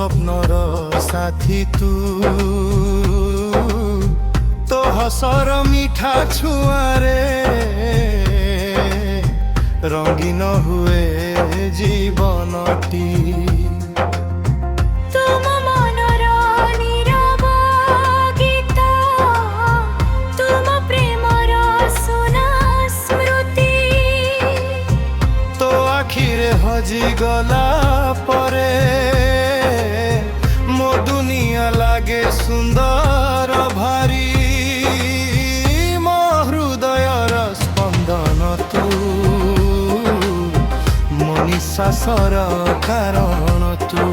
স্বপ্নর সাথী তু তো হসর মিঠা ছুয়ারে রঙিন হুয়ে জীবনটি। হজি গলা পরে মো দুনিয়া লাগে সুন্দর ভারি মো হৃদয়র স্পন্দন তু মো নিঃশ্বাসর কারণ তু।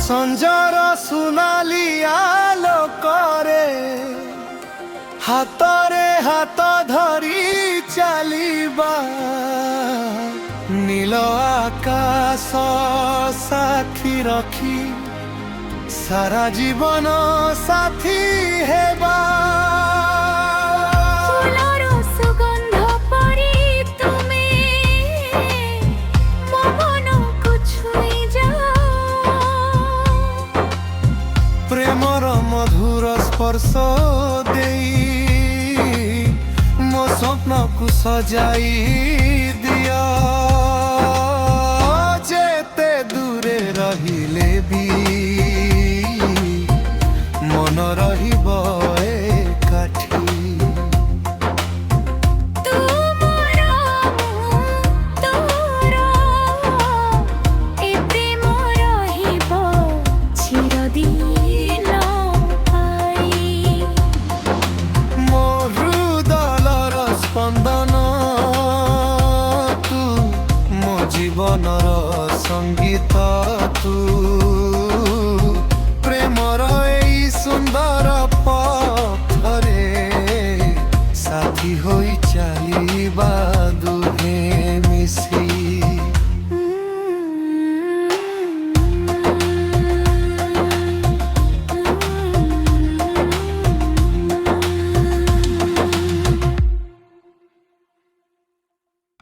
সঞ্জর সোনালি আলোকরে হাতরে হাত ধরি চালিবা নীল আকাশ সাথী রখি সারা জীবন সাথী হেবা। প্রেমর মধুর স্পর্শ দেই মো স্বপ্নকু সজাই দিও যেতে দূরে রহিলে বি মন রহিব একাঠি। স্পন্দন তু মো জীবনর সঙ্গীত তু।